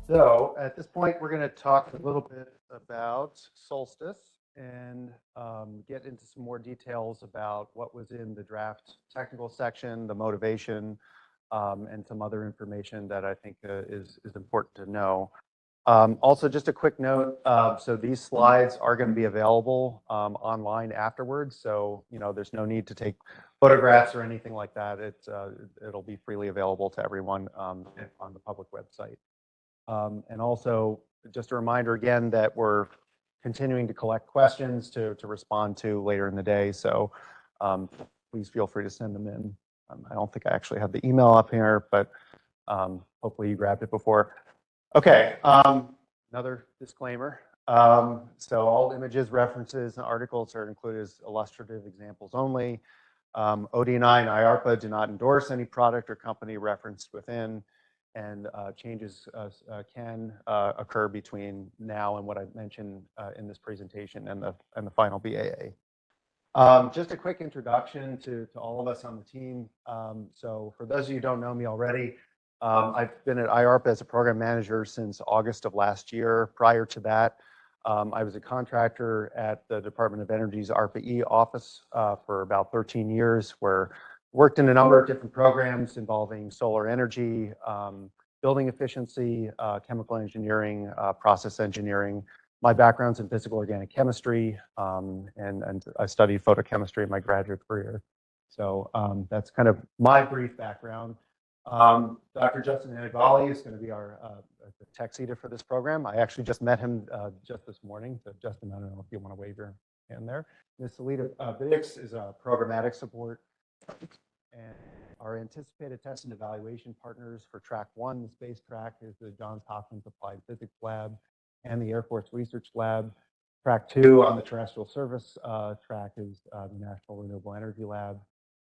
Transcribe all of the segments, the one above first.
So at this point, we're going to talk a little bit about Solstice and get into some more details about what was in the draft technical section, the motivation, and some other information that I think is important to know. Also, just a quick note, so these slides are going to be available online afterwards, so there's no need to take photographs or anything like that. It'll be freely available to everyone on the public website. And also, just a reminder again that we're continuing to collect questions to respond to later in the day, so please feel free to send them in. I don't think I actually have the email up here, but hopefully you grabbed it before. Okay, another disclaimer. So all images, references, and articles are included as illustrative examples only. ODNI and IARPA do not endorse any product or company referenced within, and changes can occur between now and what I mentioned in this presentation and the final BAA. Just a quick introduction to all of us on the team. So for those of you who don't know me already, I've been at IARPA as a program manager since August of last year. Prior to that, I was a contractor at the Department of Energy's ARPA-E office for about 13 years, where I worked in a number of different programs involving solar energy, building efficiency, chemical engineering, process engineering. My background's in physical organic chemistry, and I studied photochemistry in my graduate career. So that's kind of my brief background. Dr. Justin Anigali is going to be our tech leader for this program. I actually just met him just this morning. So Justin, I don't know if you want to wave your hand there. Ms. Salita Bidix is a programmatic support. And our anticipated test and evaluation partners for track 1, the space track, is the Johns Hopkins Applied Physics Lab and the Air Force Research Lab. Track 2 on the terrestrial service track is the National Renewable Energy Lab.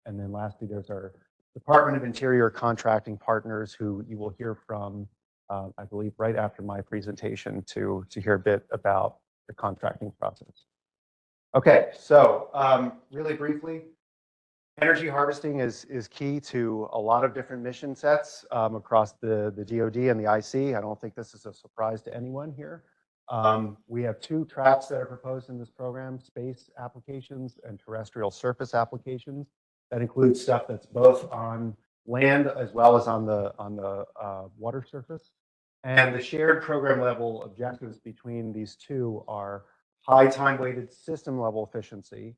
And then lastly, there's our Department of Interior contracting partners, who you will hear from, I believe, right after my presentation to hear a bit about the contracting process. Okay, so really briefly, energy harvesting is key to a lot of different mission sets across the DoD and the IC. I don't think this is a surprise to anyone here. We have 2 tracks that are proposed in this program: space applications and terrestrial surface applications. That includes stuff that's both on land as well as on the water surface. And the shared program level objectives between these 2 are high time-weighted system level efficiency,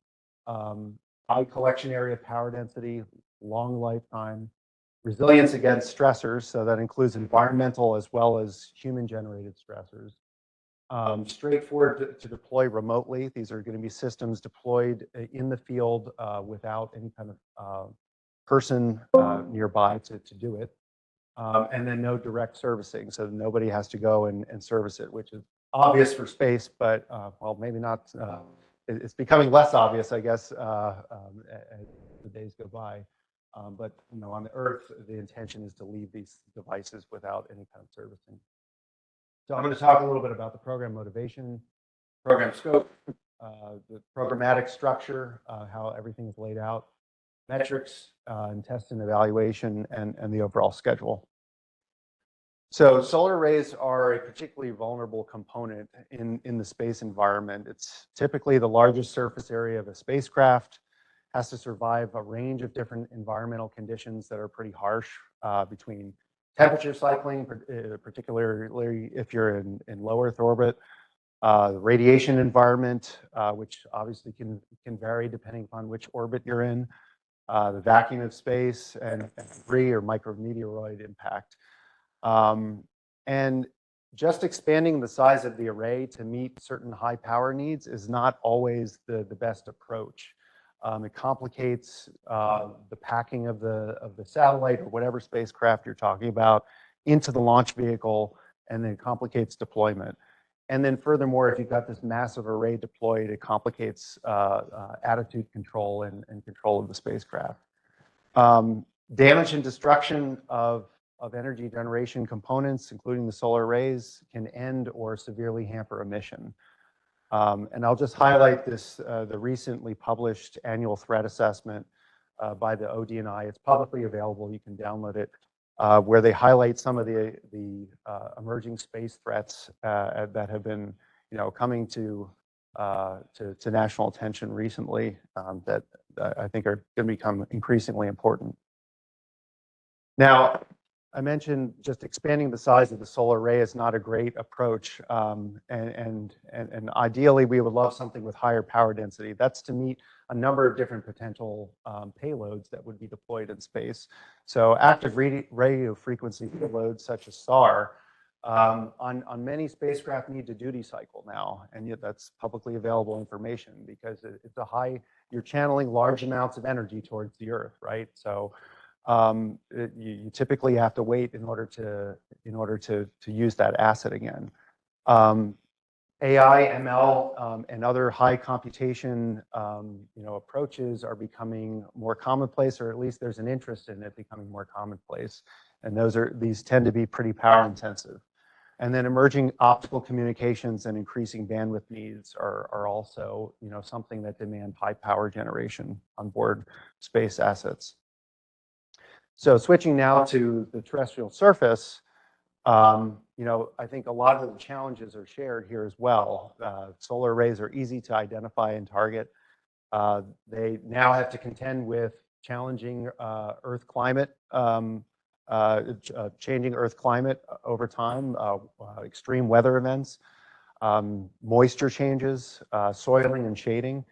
high collection area power density, long lifetime, resilience against stressors, so that includes environmental as well as human-generated stressors. Straightforward to deploy remotely. These are going to be systems deployed in the field without any kind of person nearby to do it. And then no direct servicing, so nobody has to go and service it, which is obvious for space, but well, maybe not. It's becoming less obvious, I guess, as the days go by. But on the Earth, the intention is to leave these devices without any kind of servicing. So I'm going to talk a little bit about the program motivation, program scope, the programmatic structure, how everything is laid out, metrics, and test and evaluation, and the overall schedule. So solar arrays are a particularly vulnerable component in the space environment. It's typically the largest surface area of a spacecraft, has to survive a range of different environmental conditions that are pretty harsh, between temperature cycling, particularly if you're in low Earth orbit, the radiation environment, which obviously can vary depending upon which orbit you're in, the vacuum of space, and debris or micrometeoroid impact. And just expanding the size of the array to meet certain high power needs is not always the best approach. It complicates the packing of the satellite or whatever spacecraft you're talking about into the launch vehicle, and then complicates deployment. And then furthermore, if you've got this massive array deployed, it complicates attitude control and control of the spacecraft. Damage and destruction of energy generation components, including the solar arrays, can end or severely hamper a mission. And I'll just highlight this, the recently published annual threat assessment by the ODNI. It's publicly available. You can download it. where they highlight some of the emerging space threats that have been, coming to national attention recently, that I think are going to become increasingly important. Now, I mentioned just expanding the size of the solar array is not a great approach, and ideally we would love something with higher power density. That's to meet a number of different potential payloads that would be deployed in space. So active radio frequency payloads such as SAR on many spacecraft need to duty cycle now, and yet that's publicly available information because it's you're channeling large amounts of energy towards the Earth, right? So you typically have to wait in order to use that asset again. AI, ML, and other high computation approaches are becoming more commonplace, or at least there's an interest in it becoming more commonplace. And these tend to be pretty power intensive. And then emerging optical communications and increasing bandwidth needs are also something that demand high power generation on board space assets. So switching now to the terrestrial surface, I think a lot of the challenges are shared here as well. Solar arrays are easy to identify and target. They now have to contend with challenging Earth climate, changing Earth climate over time, extreme weather events, moisture changes, soiling and shading.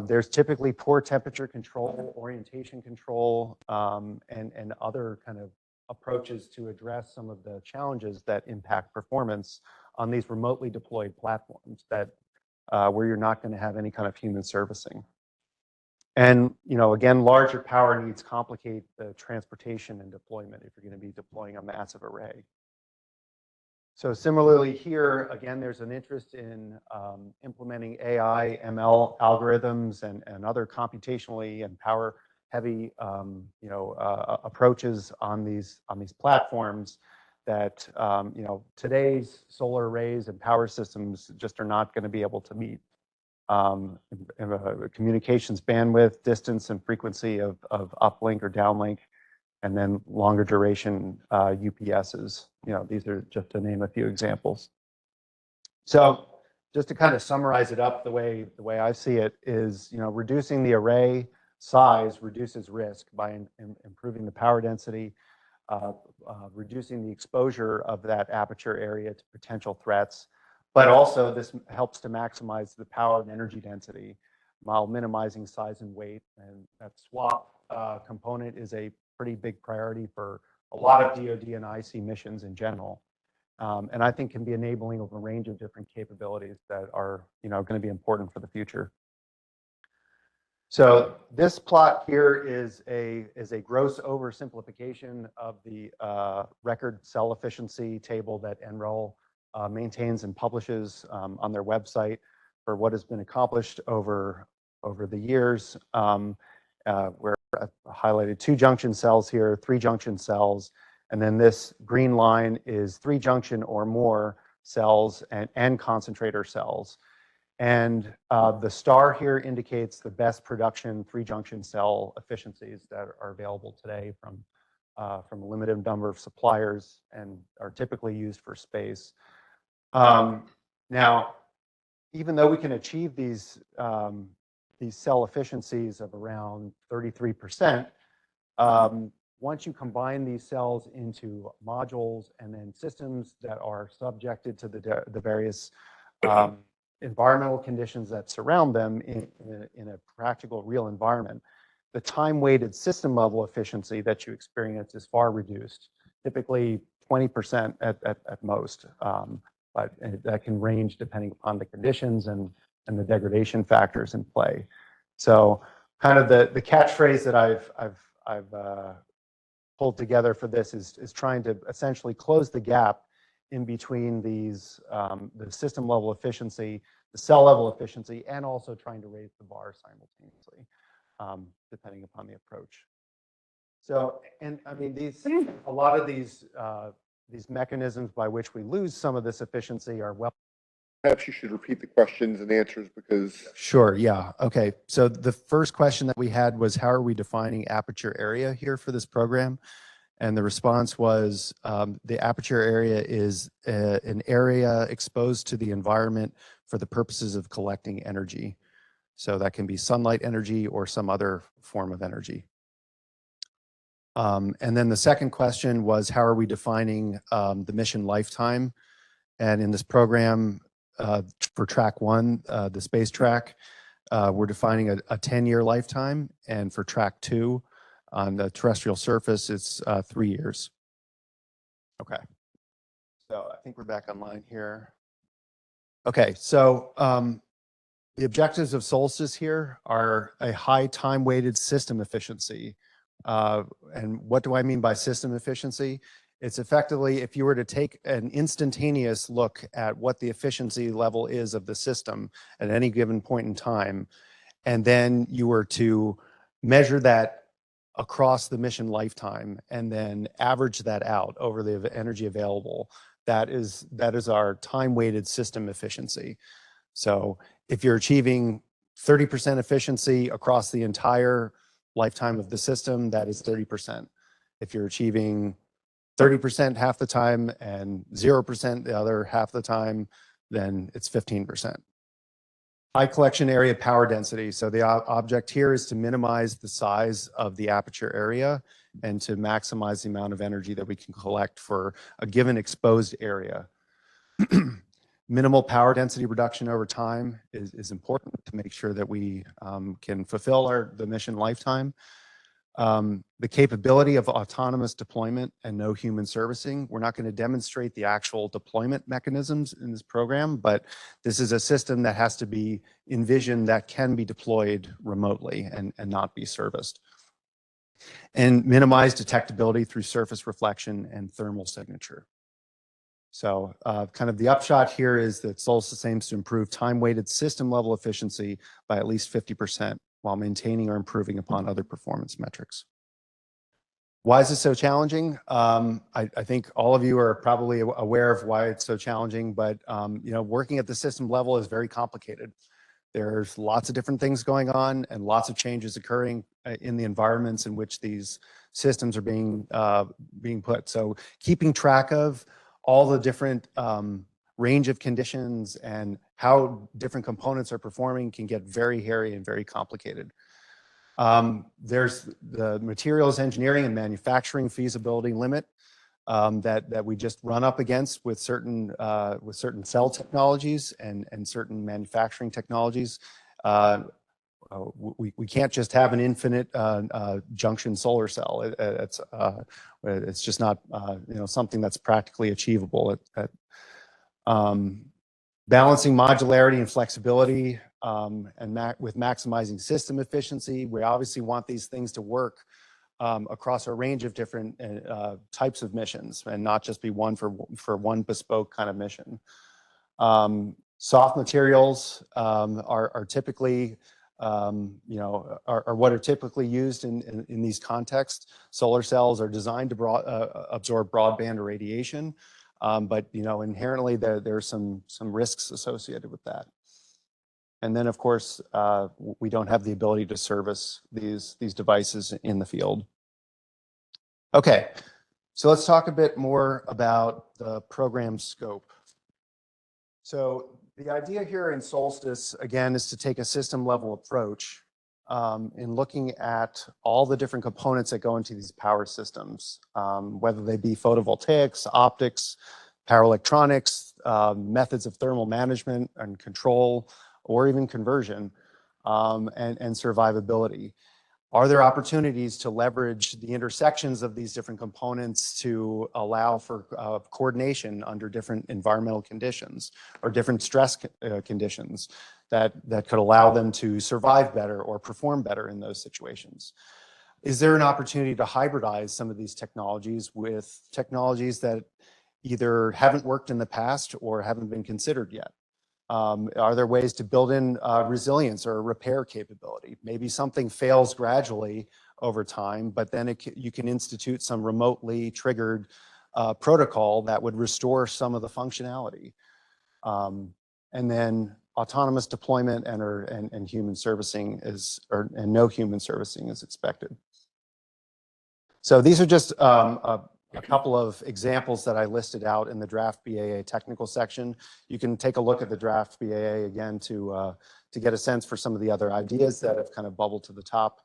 There's typically poor temperature control, orientation control, and other kind of approaches to address some of the challenges that impact performance on these remotely deployed platforms that where you're not going to have any kind of human servicing. And again, larger power needs complicate the transportation and deployment if you're going to be deploying a massive array. So similarly here, again, there's an interest in implementing AI, ML algorithms and other computationally and power-heavy, approaches on these platforms that today's solar arrays and power systems just are not going to be able to meet. Communications bandwidth, distance, and frequency of uplink or downlink, and then longer duration UPSs. These are just to name a few examples. So just to kind of summarize it up, the way I see it is, reducing the array size reduces risk by improving the power density, reducing the exposure of that aperture area to potential threats, but also this helps to maximize the power and energy density while minimizing size and weight. And that swap component is a pretty big priority for a lot of DoD and IC missions in general, and I think can be enabling of a range of different capabilities that are going to be important for the future. So this plot here is a gross oversimplification of the record cell efficiency table that NREL maintains and publishes on their website for what has been accomplished over the years. Where I've highlighted 2 junction cells here, 3 junction cells, and then this green line is 3 junction or more cells and concentrator cells. And the star here indicates the best production 3 junction cell efficiencies that are available today from a limited number of suppliers and are typically used for space. Now, even though we can achieve these cell efficiencies of around 33%, once you combine these cells into modules and then systems that are subjected to the various environmental conditions that surround them in a practical, real environment, the time-weighted system level efficiency that you experience is far reduced, typically 20% at most, but that can range depending upon the conditions and the degradation factors in play. So kind of the catchphrase that I've pulled together for this is trying to essentially close the gap in between these the system level efficiency, the cell level efficiency, and also trying to raise the bar simultaneously, depending upon the approach. So, and I mean, a lot of these mechanisms by which we lose some of this efficiency are well. Perhaps you should repeat the questions and answers because. Sure, yeah. Okay, so the first question that we had was, how are we defining aperture area here for this program? And the response was the aperture area is an area exposed to the environment for the purposes of collecting energy. So that can be sunlight energy or some other form of energy. And then the second question was, how are we defining the mission lifetime? And in this program for track 1, the space track, we're defining a 10-year lifetime. And for track 2, on the terrestrial surface, it's 3 years. Okay. So I think we're back online here. Okay, so the objectives of Solstice here are a high time-weighted system efficiency. And what do I mean by system efficiency? It's effectively, if you were to take an instantaneous look at what the efficiency level is of the system at any given point in time, and then you were to measure that across the mission lifetime and then average that out over the energy available, that is our time-weighted system efficiency. So if you're achieving 30% efficiency across the entire lifetime of the system, that is 30%. If you're achieving 30% half the time and 0% the other half the time, then it's 15%. High collection area power density. So the object here is to minimize the size of the aperture area and to maximize the amount of energy that we can collect for a given exposed area. Minimal power density reduction over time is important to make sure that we can fulfill the mission lifetime. The capability of autonomous deployment and no human servicing. We're not going to demonstrate the actual deployment mechanisms in this program, but this is a system that has to be envisioned that can be deployed remotely and not be serviced. And minimize detectability through surface reflection and thermal signature. So kind of the upshot here is that Solstice aims to improve time-weighted system level efficiency by at least 50% while maintaining or improving upon other performance metrics. Why is this so challenging? I think all of you are probably aware of why it's so challenging, but working at the system level is very complicated. There's lots of different things going on and lots of changes occurring in the environments in which these systems are being put. So keeping track of all the different range of conditions and how different components are performing can get very hairy and very complicated. There's the materials engineering and manufacturing feasibility limit that we just run up against with certain cell technologies and certain manufacturing technologies. We can't just have an infinite junction solar cell. It's just not something that's practically achievable. Balancing modularity and flexibility with maximizing system efficiency. We obviously want these things to work across a range of different types of missions and not just be one for one bespoke kind of mission. Soft materials are typically are what are typically used in these contexts. Solar cells are designed to absorb broadband irradiation, but inherently there's some risks associated with that. And then of course we don't have the ability to service these devices in the field. Okay, so let's talk a bit more about the program scope. So the idea here in Solstice, again, is to take a system level approach in looking at all the different components that go into these power systems, whether they be photovoltaics, optics, power electronics, methods of thermal management and control, or even conversion and survivability. Are there opportunities to leverage the intersections of these different components to allow for coordination under different environmental conditions or different stress conditions that could allow them to survive better or perform better in those situations? Is there an opportunity to hybridize some of these technologies with technologies that either haven't worked in the past or haven't been considered yet? Are there ways to build in resilience or repair capability? Maybe something fails gradually over time, but then you can institute some remotely triggered protocol that would restore some of the functionality. And then autonomous deployment and human servicing and no human servicing is expected. So these are just a couple of examples that I listed out in the draft BAA technical section. You can take a look at the draft BAA again to get a sense for some of the other ideas that have kind of bubbled to the top.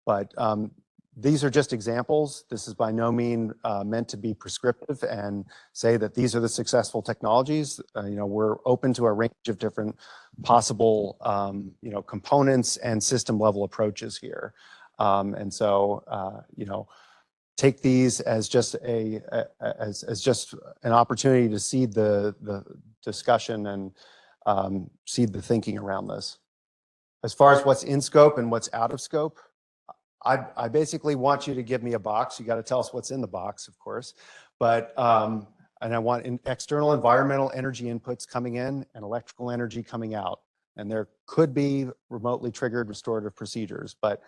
But these are just examples. This is by no means meant to be prescriptive and say that these are the successful technologies. We're open to a range of different possible components and system level approaches here. And so, take these as just as just an opportunity to seed the discussion and seed the thinking around this. As far as what's in scope and what's out of scope, I basically want you to give me a box. You got to tell us what's in the box, of course, but and I want external environmental energy inputs coming in and electrical energy coming out. And there could be remotely triggered restorative procedures, but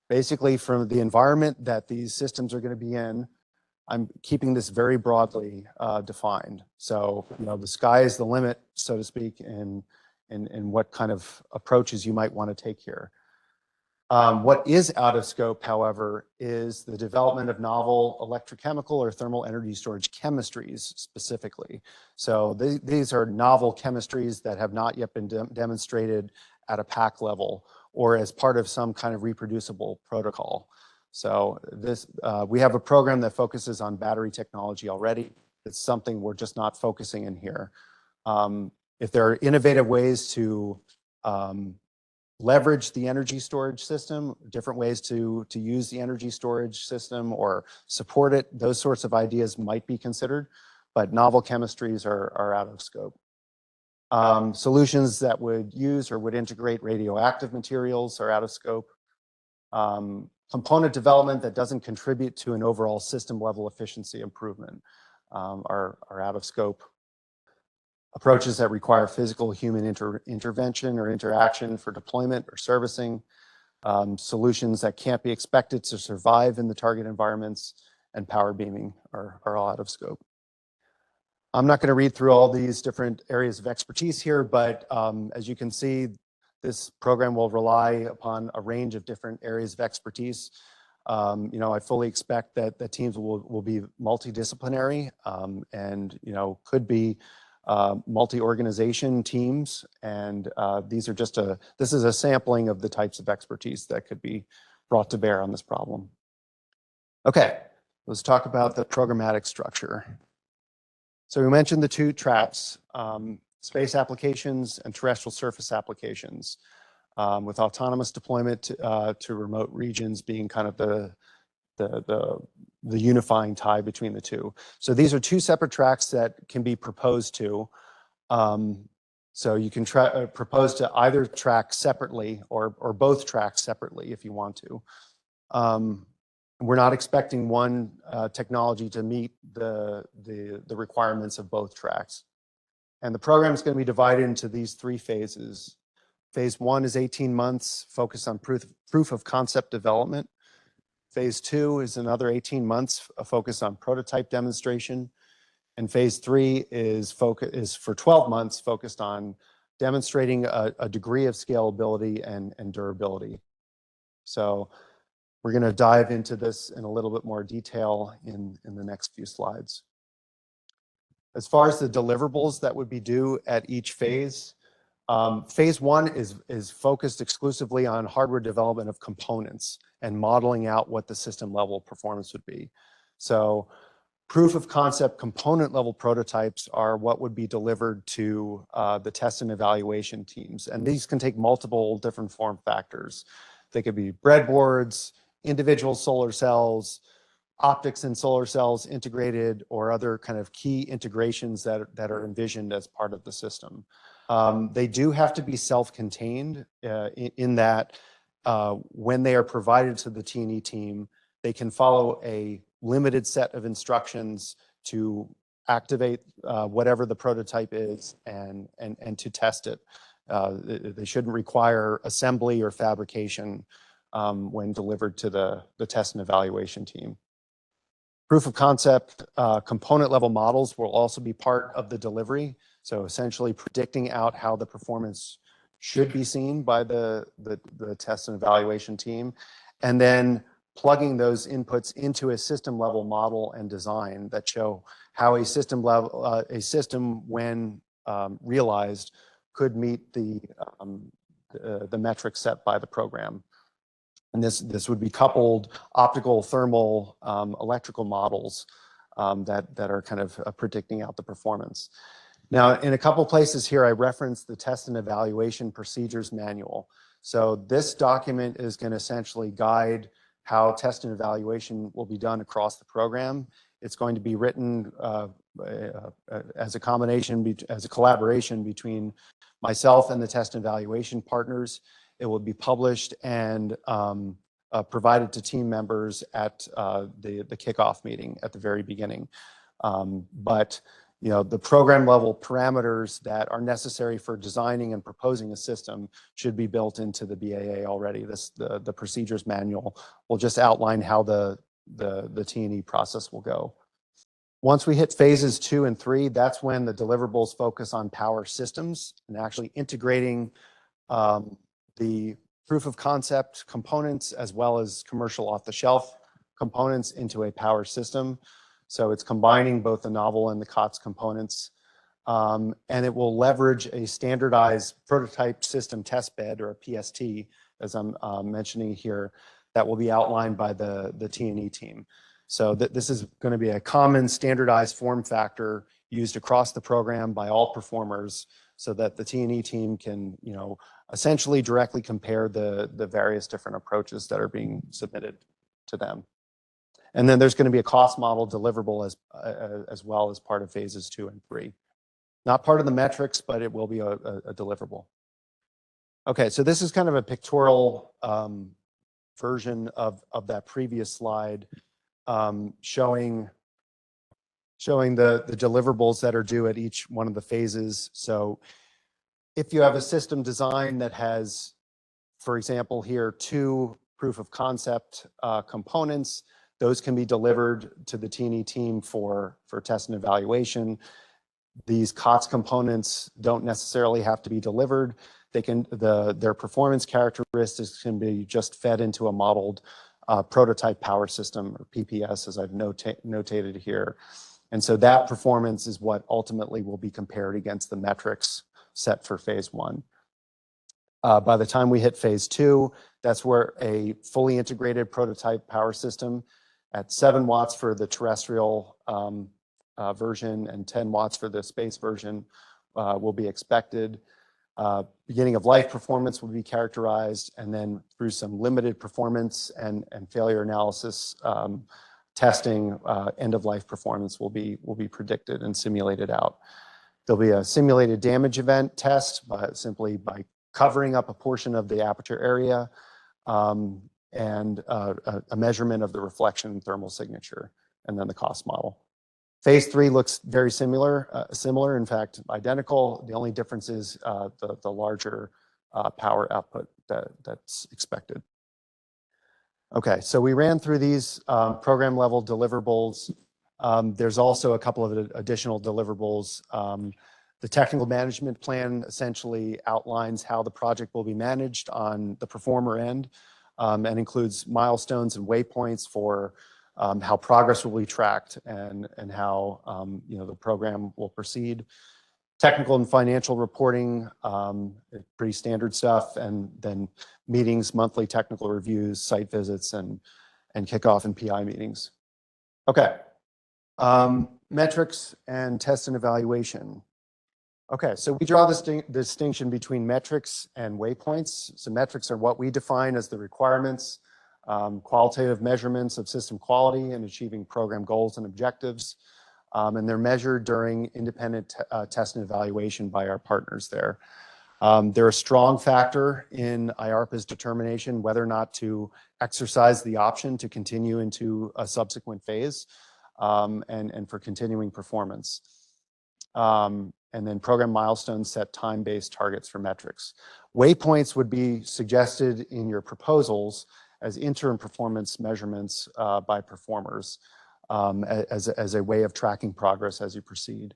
basically from the environment that these systems are going to be in, I'm keeping this very broadly defined. So, the sky is the limit, so to speak, in what kind of approaches you might want to take here. What is out of scope, however, is the development of novel electrochemical or thermal energy storage chemistries specifically. So these are novel chemistries that have not yet been demonstrated at a pack level or as part of some kind of reproducible protocol. So we have a program that focuses on battery technology already. It's something we're just not focusing in here. If there are innovative ways to leverage the energy storage system, different ways to use the energy storage system or support it, those sorts of ideas might be considered, but novel chemistries are out of scope. Solutions that would use or would integrate radioactive materials are out of scope. Component development that doesn't contribute to an overall system level efficiency improvement are out of scope. Approaches that require physical human intervention or interaction for deployment or servicing, solutions that can't be expected to survive in the target environments, and power beaming are all out of scope. I'm not going to read through all these different areas of expertise here, but as you can see, this program will rely upon a range of different areas of expertise. I fully expect that the teams will be multidisciplinary and could be multi-organization teams, and this is a sampling of the types of expertise that could be brought to bear on this problem. Okay, let's talk about the programmatic structure. So we mentioned the two tracks, space applications and terrestrial surface applications, with autonomous deployment to remote regions being kind of the unifying tie between the two. So these are two separate tracks that can be proposed to. So you can propose to either track separately or both tracks separately if you want to. We're not expecting one technology to meet the requirements of both tracks. And the program is going to be divided into these three phases. Phase 1 is 18 months, focused on proof of concept development. Phase 2 is another 18 months, focused on prototype demonstration. And phase 3 is for 12 months, focused on demonstrating a degree of scalability and durability. So we're going to dive into this in a little bit more detail in the next few slides. As far as the deliverables that would be due at each phase, phase 1 is focused exclusively on hardware development of components and modeling out what the system level performance would be. So proof of concept component level prototypes are what would be delivered to the test and evaluation teams. And these can take multiple different form factors. They could be breadboards, individual solar cells, optics and solar cells integrated, or other kind of key integrations that are envisioned as part of the system. They do have to be self-contained in that when they are provided to the T&E team, they can follow a limited set of instructions to activate whatever the prototype is and to test it. They shouldn't require assembly or fabrication when delivered to the test and evaluation team. Proof of concept component level models will also be part of the delivery. So essentially predicting out how the performance should be seen by the test and evaluation team. And then plugging those inputs into a system level model and design that show how a system when realized could meet the metrics set by the program. And this would be coupled optical, thermal, electrical models that are kind of predicting out the performance. Now, in a couple places here, I referenced the test and evaluation procedures manual. So this document is going to essentially guide how test and evaluation will be done across the program. It's going to be written as a collaboration between myself and the test and evaluation partners. It will be published and provided to team members at the kickoff meeting at the very beginning. But you know, the program level parameters that are necessary for designing and proposing a system should be built into the BAA already. The procedures manual will just outline how the T&E process will go. Once we hit phases 2 and 3, that's when the deliverables focus on power systems and actually integrating the proof of concept components as well as commercial off-the-shelf components into a power system. So it's combining both the novel and the COTS components. And it will leverage a standardized prototype system test bed, or a PST, as I'm mentioning here, that will be outlined by the T&E team. So this is going to be a common standardized form factor used across the program by all performers so that the T&E team can, you know, essentially directly compare the various different approaches that are being submitted to them. And then there's going to be a cost model deliverable as well as part of phases 2 and 3. Not part of the metrics, but it will be a deliverable. Okay, so this is kind of a pictorial version of that previous slide, showing the deliverables that are due at each one of the phases. So if you have a system design that has, for example, here 2 proof of concept components, those can be delivered to the T&E team for test and evaluation. These COTS components don't necessarily have to be delivered. They can, their performance characteristics can be just fed into a modeled prototype power system, or PPS, as I've notated here. And so that performance is what ultimately will be compared against the metrics set for phase 1. By the time we hit phase 2, that's where a fully integrated prototype power system at 7 watts for the terrestrial version and 10 watts for the space version will be expected. Beginning of life performance will be characterized, and then through some limited performance and failure analysis testing, end of life performance will be predicted and simulated out. There'll be a simulated damage event test simply by covering up a portion of the aperture area, and a measurement of the reflection and thermal signature, and then the cost model. Phase 3 looks very similar, in fact, identical. The only difference is the larger power output that's expected. Okay, so we ran through these program level deliverables. There's also a couple of additional deliverables. The technical management plan essentially outlines how the project will be managed on the performer end, and includes milestones and waypoints for how progress will be tracked and how you know, the program will proceed. Technical and financial reporting, pretty standard stuff, and then meetings, monthly technical reviews, site visits, and kickoff and PI meetings. Okay, metrics and test and evaluation. Okay, so we draw this distinction between metrics and waypoints. So metrics are what we define as the requirements, qualitative measurements of system quality and achieving program goals and objectives. And they're measured during independent test and evaluation by our partners there. They're a strong factor in IARPA's determination whether or not to exercise the option to continue into a subsequent phase, and for continuing performance. And then program milestones set time-based targets for metrics. Waypoints would be suggested in your proposals as interim performance measurements by performers, as a way of tracking progress as you proceed.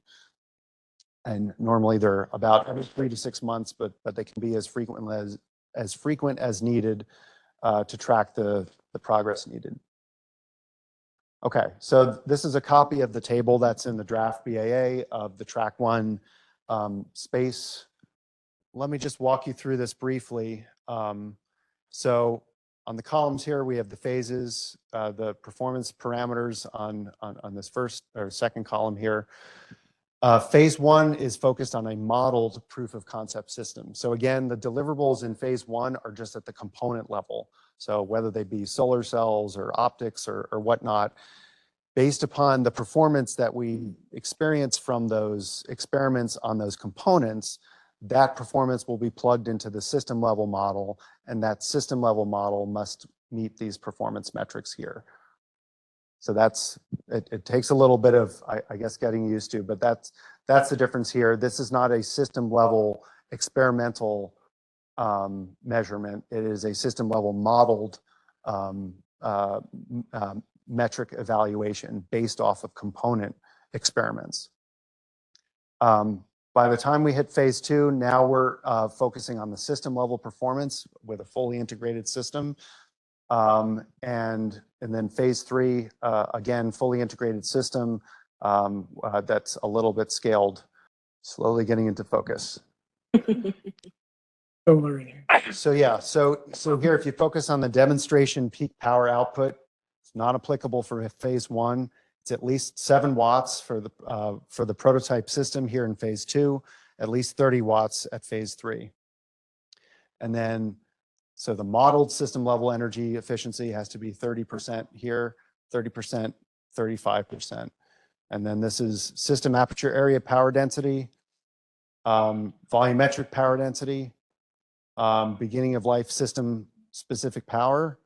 And normally they're about every 3 to 6 months, but they can be as frequent as needed to track the the progress needed. Okay, so this is a copy of the table that's in the draft BAA of the track 1 space. Let me just walk you through this briefly. So on the columns here, we have the phases, the performance parameters on this first or second column here. Phase 1 is focused on a modeled proof of concept system. So again, the deliverables in phase 1 are just at the component level. So whether they be solar cells or optics or whatnot, based upon the performance that we experience from those experiments on those components, that performance will be plugged into the system level model, and that system level model must meet these performance metrics here. So it takes a little bit of, I guess, getting used to, but that's the difference here. This is not a system level experimental measurement. It is a system level modeled metric evaluation based off of component experiments. By the time we hit phase 2, now we're focusing on the system level performance with a fully integrated system. And then phase 3, again, fully integrated system that's a little bit scaled, slowly getting into focus. So yeah, so here, if you focus on the demonstration peak power output, it's not applicable for phase 1. It's at least 7 watts for the prototype system here in phase 2, at least 30 watts at phase 3. And then, so the modeled system level energy efficiency has to be 30% here, 30%, 35%. And then this is system aperture area power density, volumetric power density, beginning of life system specific power.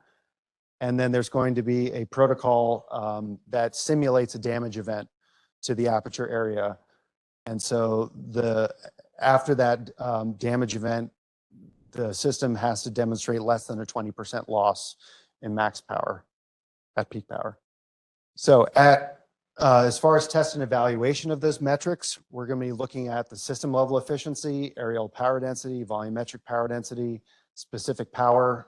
And then there's going to be a protocol that simulates a damage event to the aperture area. And so after that damage event, the system has to demonstrate less than a 20% loss in max power at peak power. So as far as test and evaluation of those metrics, we're going to be looking at the system level efficiency, areal power density, volumetric power density, specific power,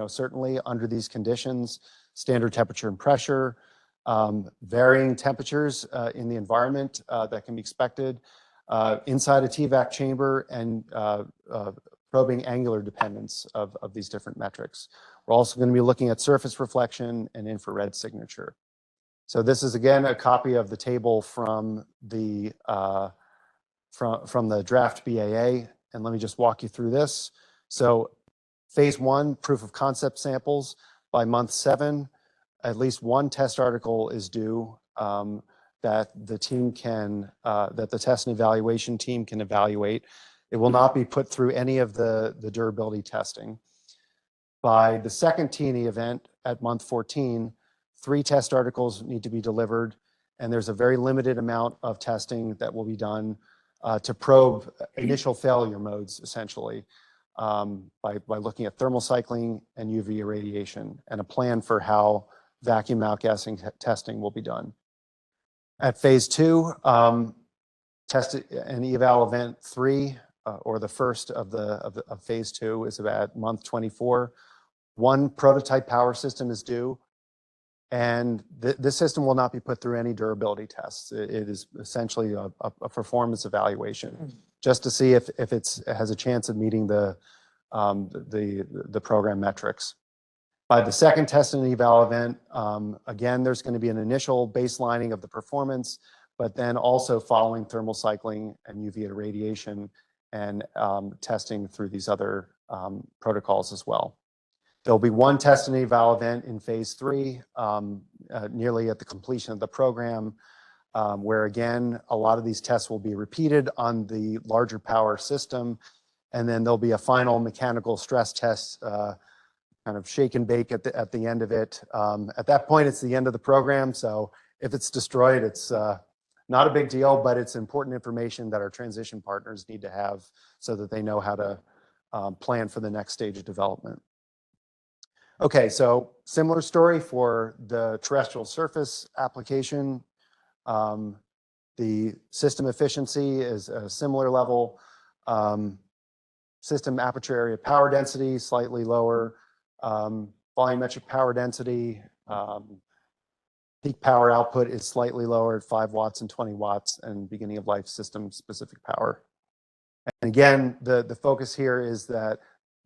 certainly under these conditions, standard temperature and pressure, varying temperatures in the environment that can be expected, inside a TVAC chamber, and probing angular dependence of these different metrics. We're also going to be looking at surface reflection and infrared signature. So this is, again, a copy of the table from the draft BAA, and let me just walk you through this. So phase 1, proof of concept samples. By month 7, at least 1 test article is due that the team can, that the test and evaluation team can evaluate. It will not be put through any of the durability testing. By the second TNE event at month 14, 3 test articles need to be delivered, and there's a very limited amount of testing that will be done to probe initial failure modes, essentially, by looking at thermal cycling and UV irradiation, and a plan for how vacuum outgassing testing will be done. At phase 2, test and eval event 3, or the first of phase 2, is about month 24. 1 prototype power system is due, and this system will not be put through any durability tests. It is essentially a performance evaluation, just to see if it has a chance of meeting the program metrics. By the second test and eval event, again, there's going to be an initial baselining of the performance, but then also following thermal cycling and UV irradiation and testing through these other protocols as well. There'll be 1 test and eval event in phase 3, nearly at the completion of the program, where again, a lot of these tests will be repeated on the larger power system, and then there'll be a final mechanical stress test, kind of shake and bake at the end of it. At that point, it's the end of the program, so if it's destroyed, it's not a big deal, but it's important information that our transition partners need to have so that they know how to plan for the next stage of development. Okay, so similar story for the terrestrial surface application. The system efficiency is a similar level. System aperture area power density, slightly lower. volumetric power density. Peak power output is slightly lower at 5 watts and 20 watts, and beginning of life system specific power. And again, the focus here is that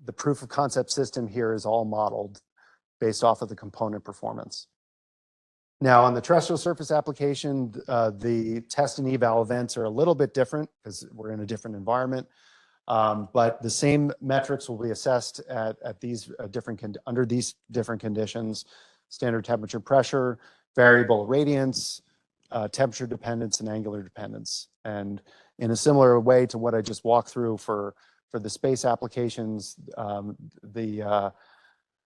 the proof of concept system here is all modeled based off of the component performance. Now, on the terrestrial surface application, the test and eval events are a little bit different because we're in a different environment. But the same metrics will be assessed at these under these different conditions: standard temperature, pressure, variable radiance, temperature dependence, and angular dependence. And in a similar way to what I just walked through for the space applications,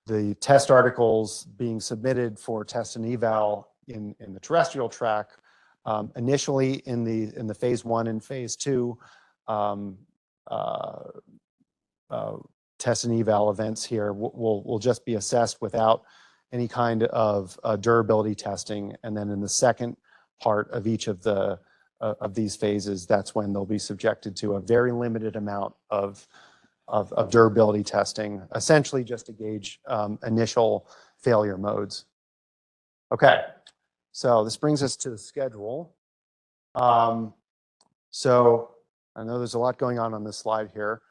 the test articles being submitted for test and eval in the terrestrial track, initially in the phase 1 and phase 2 test and eval events here will just be assessed without any kind of durability testing. And then in the second part of each of these phases, that's when they'll be subjected to a very limited amount of durability testing, essentially just to gauge initial failure modes. Okay, so this brings us to the schedule. So I know there's a lot going on this slide here,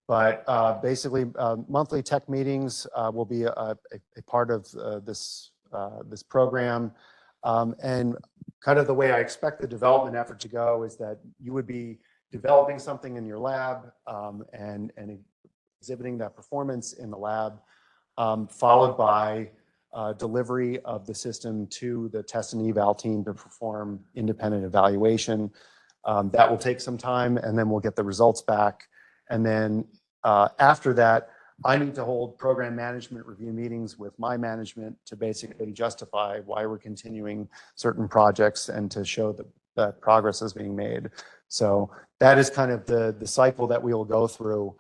but basically monthly tech meetings will be a part of this program. And kind of the way I expect the development effort to go is that you would be developing something in your lab and exhibiting that performance in the lab, followed by delivery of the system to the test and eval team to perform independent evaluation. That will take some time, and then we'll get the results back. And then after that, I need to hold program management review meetings with my management to basically justify why we're continuing certain projects and to show that progress is being made. So that is kind of the cycle that we will go through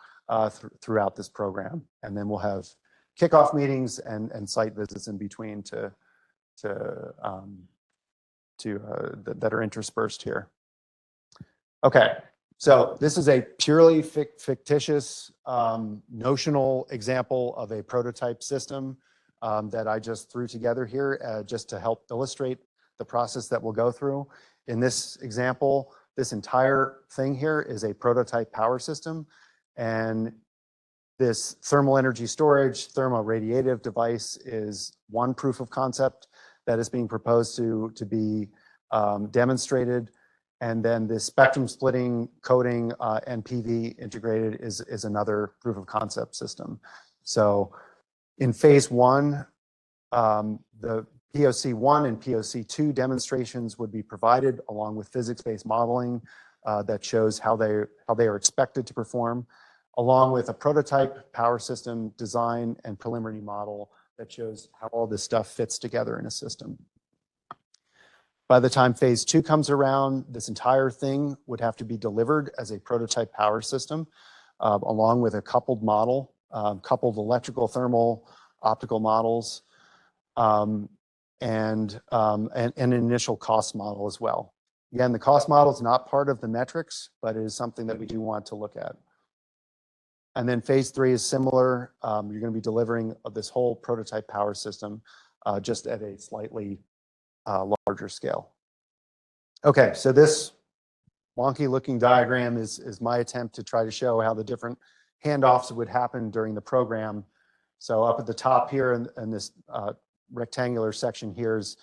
throughout this program. And then we'll have kickoff meetings and site visits in between that are interspersed here. Okay, so this is a purely fictitious notional example of a prototype system that I just threw together here just to help illustrate the process that we'll go through. In this example, this entire thing here is a prototype power system, and this thermal energy storage thermoradiative device is one proof of concept that is being proposed to be demonstrated. And then the spectrum splitting, coding, and PV integrated is another proof of concept system. So in phase 1, the POC 1 and POC 2 demonstrations would be provided along with physics-based modeling that shows how they are expected to perform, along with a prototype power system design and preliminary model that shows how all this stuff fits together in a system. By the time phase 2 comes around, this entire thing would have to be delivered as a prototype power system, along with a coupled model, coupled electrical, thermal, optical models, and an initial cost model as well. Again, the cost model is not part of the metrics, but it is something that we do want to look at. And then phase 3 is similar. You're going to be delivering this whole prototype power system just at a slightly larger scale. Okay, so this wonky looking diagram is my attempt to try to show how the different handoffs would happen during the program. So up at the top here in this rectangular section here is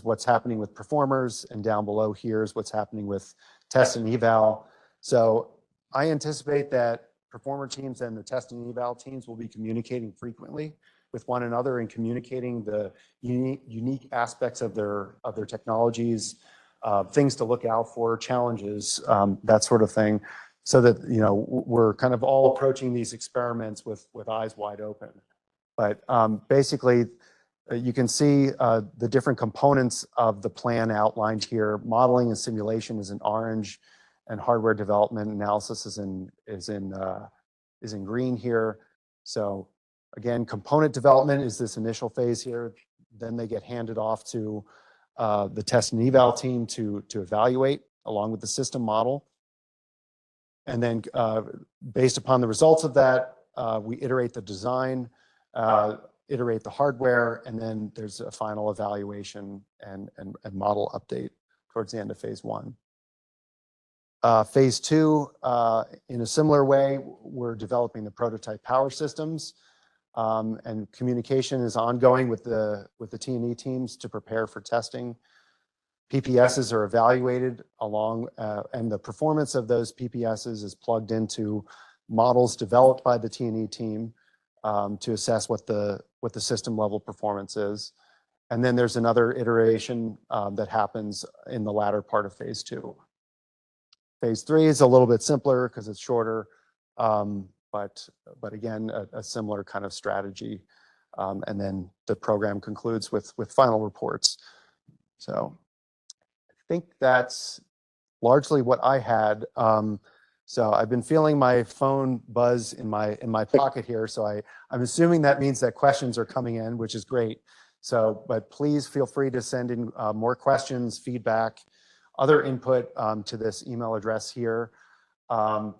what's happening with performers, and down below here is what's happening with test and eval. So I anticipate that performer teams and the test and eval teams will be communicating frequently with one another and communicating the unique aspects of their technologies, things to look out for, challenges, that sort of thing, so that we're kind of all approaching these experiments with eyes wide open. But basically, you can see the different components of the plan outlined here. Modeling and simulation is in orange, and hardware development analysis is in green here. So again, component development is this initial phase here. Then they get handed off to the test and eval team to evaluate along with the system model. And then based upon the results of that, we iterate the design iterate the hardware, and then there's a final evaluation and model update towards the end of phase 1. Phase 2, in a similar way, we're developing the prototype power systems, and communication is ongoing with the T&E teams to prepare for testing. PPSs are evaluated along, and the performance of those PPSs is plugged into models developed by the T&E team to assess what the system level performance is. And then there's another iteration that happens in the latter part of phase 2. Phase 3 is a little bit simpler because it's shorter, but again, a similar kind of strategy. And then the program concludes with final reports. So I think that's largely what I had. So I've been feeling my phone buzz in my pocket here. So I'm assuming that means that questions are coming in, which is great. So, but please feel free to send in more questions, feedback, other input to this email address here.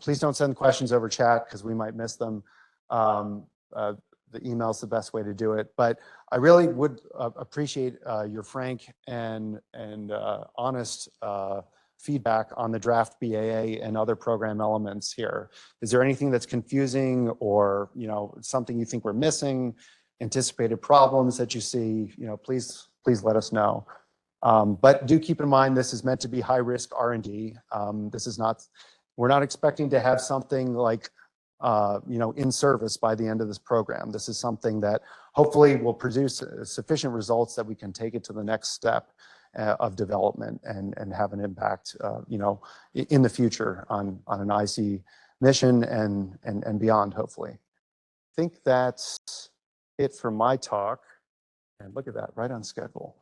Please don't send questions over chat because we might miss them. The email's the best way to do it. But I really would appreciate your frank and honest feedback on the draft BAA and other program elements here. Is there anything that's confusing, or something you think we're missing, anticipated problems that you see? Please let us know. But do keep in mind, this is meant to be high-risk R&D. We're not expecting to have something like, in service by the end of this program. This is something that hopefully will produce sufficient results that we can take it to the next step of development and have an impact, in the future on an IC mission and beyond, hopefully. I think that's it for my talk. And look at that, right on schedule.